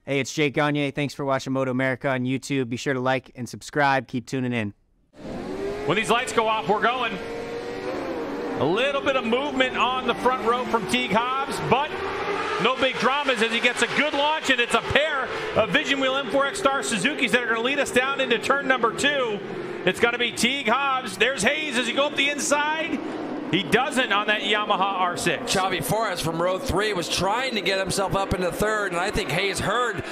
Hey, it's Jake Gagne. Thanks for watching MotoAmerica on YouTube. Be sure to like and subscribe. Keep tuning in. When these lights go off, we're going. A little bit of movement on the front row from Teague Hobbs, but no big dramas as he gets a good launch, and it's a pair of Vision Wheel M4X Star Suzukis that are going to lead us down into turn number 2. It's going to be Teague Hobbs. There's Hayes as you go up the inside. He doesn't on that Yamaha R6. Xavi Forres from row 3 was trying to get himself up into third, and I think Hayes heard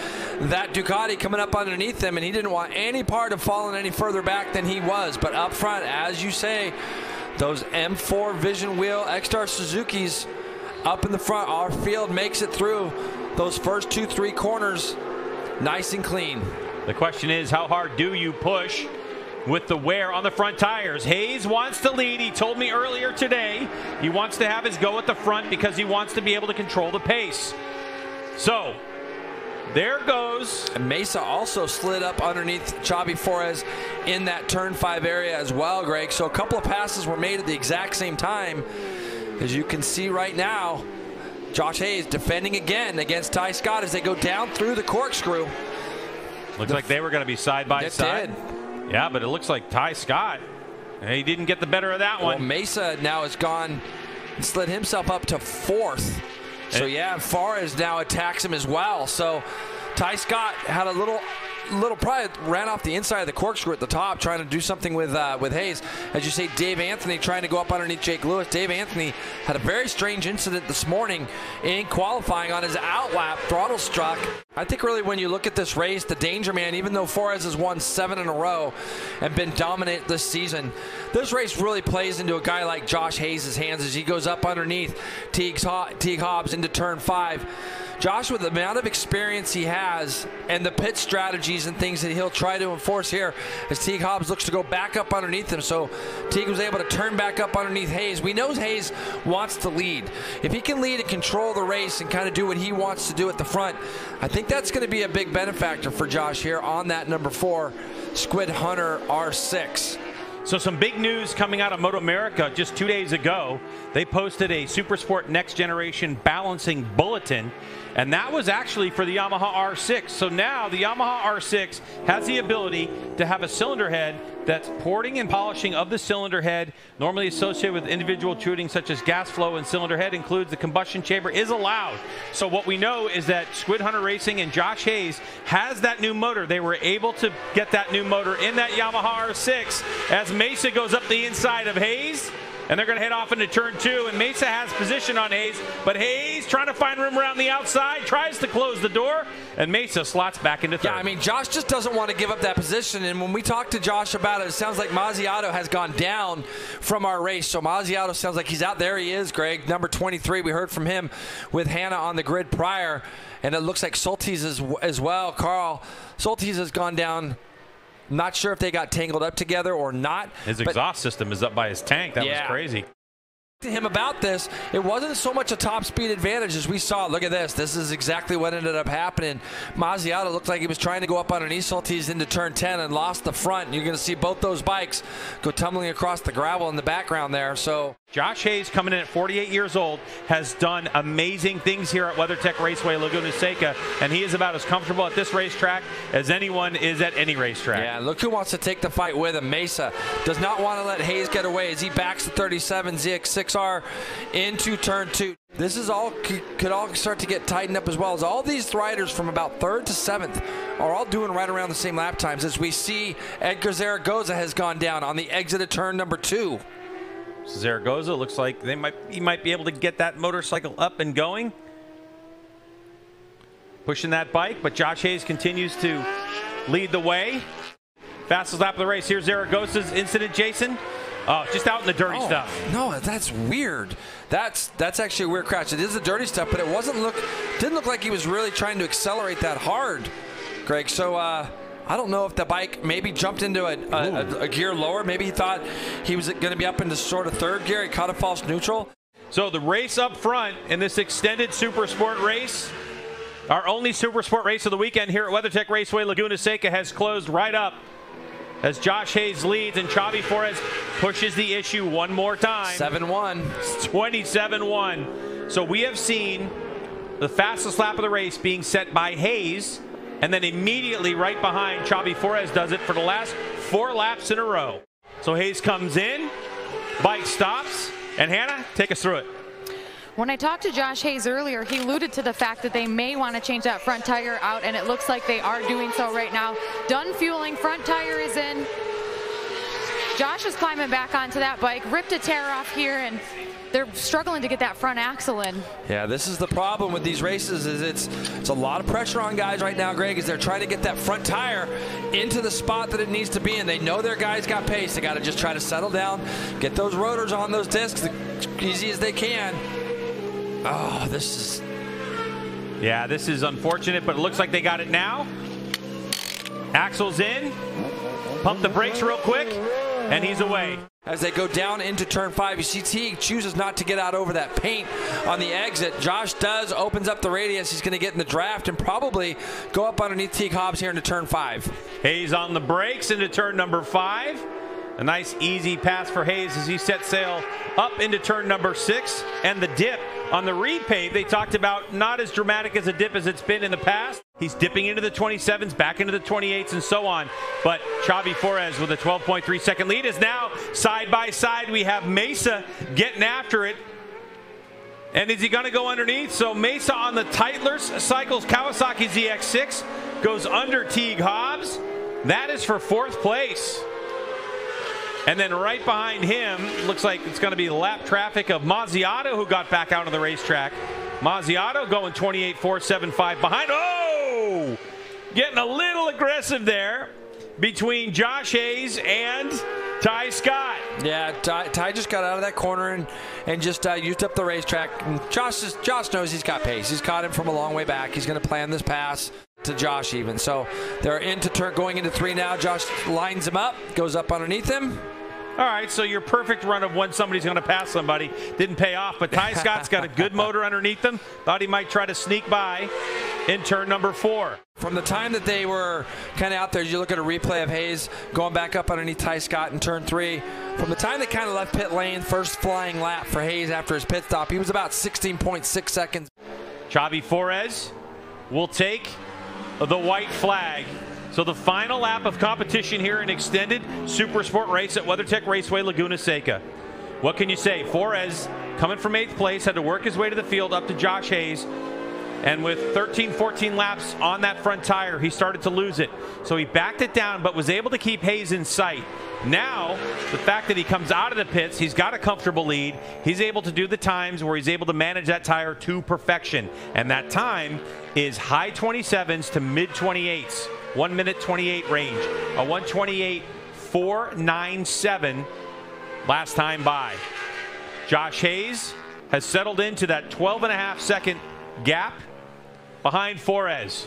that Ducati coming up underneath him, and he didn't want any part of falling any further back than he was. But up front, as you say, those M4 Vision Wheel X-Star Suzukis up in the front. Our field makes it through those first 2-3 corners nice and clean. The question is, how hard do you push with the wear on the front tires? Hayes wants to lead. He told me earlier today he wants to have his go at the front because he wants to be able to control the pace. So there goes. And Mesa also slid up underneath Xavi Forres in that turn 5 area as well, Greg. So a couple of passes were made at the exact same time. As you can see right now, Josh Hayes defending again against Ty Scott as they go down through the corkscrew. Looks like they were going to be side by side. Yeah, but it looks like Ty Scott, he didn't get the better of that one. Well, Mesa now has gone and slid himself up to 4th. So yeah, Forres now attacks him as well. So Ty Scott had a little probably ran off the inside of the corkscrew at the top, trying to do something with Hayes. As you say, Dave Anthony trying to go up underneath Jake Lewis. Dave Anthony had a very strange incident this morning in qualifying on his outlap, throttle struck. I think really when you look at this race, the danger man, even though Forres has won 7 in a row and been dominant this season, this race really plays into a guy like Josh Hayes' hands as he goes up underneath Teague Hobbs into turn 5. Josh, with the amount of experience he has and the pit strategies and things that he'll try to enforce here as Teague Hobbs looks to go back up underneath him. So Teague was able to turn back up underneath Hayes. We know Hayes wants to lead. If he can lead and control the race and kind of do what he wants to do at the front, I think that's going to be a big benefactor for Josh here on that number 4 Squid Hunter R6. So some big news coming out of MotoAmerica just 2 days ago. They posted a Supersport Next Generation Balancing Bulletin, and that was actually for the Yamaha R6. So now the Yamaha R6 has the ability to have a cylinder head that's porting and polishing of the cylinder head, normally associated with individual tuning such as gas flow, and cylinder head includes the combustion chamber is allowed. So what we know is that Squid Hunter Racing and Josh Hayes has that new motor. They were able to get that new motor in that Yamaha R6 as Mesa goes up the inside of Hayes. And they're going to head off into turn 2, and Mesa has position on Hayes, but Hayes trying to find room around the outside, tries to close the door, and Mesa slots back into third. Yeah, I mean, Josh just doesn't want to give up that position, and when we talk to Josh about it, it sounds like Mazziato has gone down from our race. So Mazziato sounds like he's out. There he is, Greg, number 23. We heard from him with Hannah on the grid prior, and it looks like Soltis as well. Carl, Soltis has gone down. Not sure if they got tangled up together or not. His exhaust system is up by his tank. That was crazy. To him about this, it wasn't so much a top speed advantage as we saw. Look at this. This is exactly what ended up happening. Mazziato looked like he was trying to go up underneath Soltis into turn 10 and lost the front. You're going to see both those bikes go tumbling across the gravel in the background there. So Josh Hayes, coming in at 48 years old, has done amazing things here at WeatherTech Raceway Laguna Seca, and he is about as comfortable at this racetrack as anyone is at any racetrack. Yeah, look who wants to take the fight with him. Mesa does not want to let Hayes get away as he backs the 37 ZX6R into turn 2. This is all could all start to get tightened up as well, as all these riders from about 3rd to 7th are all doing right around the same lap times. As we see, Edgar Zaragoza has gone down on the exit of turn number 2. Zaragoza looks like he might be able to get that motorcycle up and going, pushing that bike, but Josh Hayes continues to lead the way. Fastest lap of the race. Here's Zaragoza's incident, Jason. Just out in the dirty stuff. No, that's weird. That's actually a weird crash. It is the dirty stuff, but it didn't look like he was really trying to accelerate that hard, Greg. So I don't know if the bike maybe jumped into a gear lower. Maybe he thought he was going to be up into sort of 3rd gear. He caught a false neutral. So the race up front in this extended Supersport race, our only Supersport race of the weekend here at WeatherTech Raceway Laguna Seca, has closed right up as Josh Hayes leads and Xavi Forres pushes the issue one more time. 7-1. 27-1. So we have seen the fastest lap of the race being set by Hayes, and then immediately right behind, Xavi Forés does it for the last 4 laps in a row. So Hayes comes in, bike stops, and Hannah, take us through it. When I talked to Josh Hayes earlier, he alluded to the fact that they may want to change that front tire out, and it looks like they are doing so right now. Done fueling, front tire is in. Josh is climbing back onto that bike, ripped a tear off here, and they're struggling to get that front axle in. Yeah, this is the problem with these races, is it's a lot of pressure on guys right now, Greg, as they're trying to get that front tire into the spot that it needs to be, and they know their guys got pace. They got to just try to settle down, get those rotors on those discs as easy as they can. Oh, this is... Yeah, this is unfortunate, but it looks like they got it now. Axle's in. Pump the brakes real quick, and he's away. As they go down into turn 5, you see Teague chooses not to get out over that paint on the exit. Josh does, opens up the radius. He's going to get in the draft and probably go up underneath Teague Hobbs here into turn 5. Hayes on the brakes into turn number 5. A nice easy pass for Hayes as he sets sail up into turn number 6. And the dip on the repave they talked about, not as dramatic as a dip as it's been in the past. He's dipping into the 27s, back into the 28s, and so on. But Xavi Forés with a 12.3 second lead is now side by side. We have Mesa getting after it. And is he going to go underneath? So Mesa on the Tytler Cycles Kawasaki ZX6 goes under Teague Hobbs. That is for 4th place. And then right behind him, looks like it's going to be the lap traffic of Mazziato, who got back out on the racetrack. Mazziato going 28.475 behind. Oh! Getting a little aggressive there between Josh Hayes and Ty Scott. Yeah, Ty just got out of that corner and just used up the racetrack. And Josh knows he's got pace. He's caught him from a long way back. He's going to plan this pass to Josh even. So they're going into 3 now. Josh lines him up, goes up underneath him. All right, so your perfect run of when somebody's going to pass somebody didn't pay off, but Ty Scott's got a good motor underneath him. Thought he might try to sneak by in turn number 4. From the time that they were kind of out there, you look at a replay of Hayes going back up underneath Ty Scott in turn 3. From the time they kind of left pit lane, first flying lap for Hayes after his pit stop, he was about 16.6 seconds. Xavi Forés will take the white flag. So the final lap of competition here in extended Supersport race at WeatherTech Raceway Laguna Seca. What can you say? Forés, coming from 8th place, had to work his way to the field up to Josh Hayes. And with 13, 14 laps on that front tire, he started to lose it. So he backed it down, but was able to keep Hayes in sight. Now, the fact that he comes out of the pits, he's got a comfortable lead. He's able to do the times where he's able to manage that tire to perfection. And that time is high 27s to mid 28s. 1 minute 28 range. A 1:28.497 last time by. Josh Hayes has settled into that 12.5 second gap behind Forés,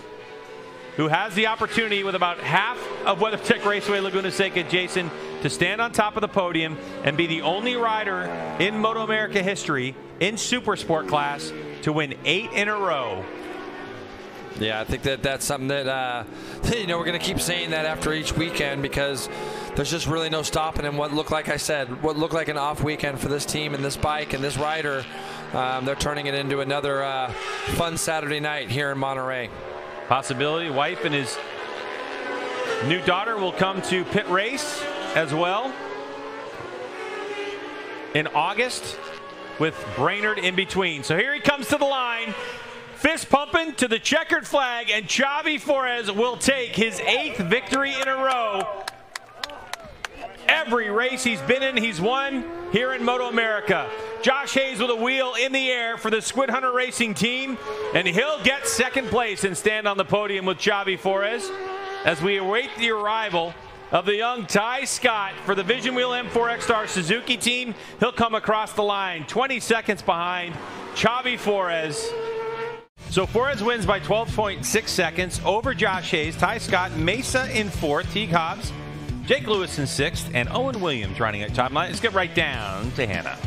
who has the opportunity with about half of WeatherTech Raceway Laguna Seca, Jason, to stand on top of the podium and be the only rider in MotoAmerica history in Supersport class to win 8 in a row. Yeah, I think that's something that, we're going to keep saying that after each weekend, because there's just really no stopping him. What looked like an off weekend for this team and this bike and this rider, they're turning it into another fun Saturday night here in Monterey. Possibility, wife and his new daughter will come to pit race as well in August with Brainerd in between. So here he comes to the line. Fist pumping to the checkered flag, and Xavi Forés will take his 8th victory in a row. Every race he's been in, he's won here in MotoAmerica. Josh Hayes with a wheel in the air for the Squid Hunter Racing team, and he'll get 2nd place and stand on the podium with Xavi Forés as we await the arrival of the young Ty Scott for the Vision Wheel M4 X-Star Suzuki team. He'll come across the line 20 seconds behind Xavi Forés. So Forés wins by 12.6 seconds over Josh Hayes, Ty Scott, Mesa in 4th, Teague Hobbs, Jake Lewis in 6th, and Owen Williams running at top line. Let's get right down to Hannah.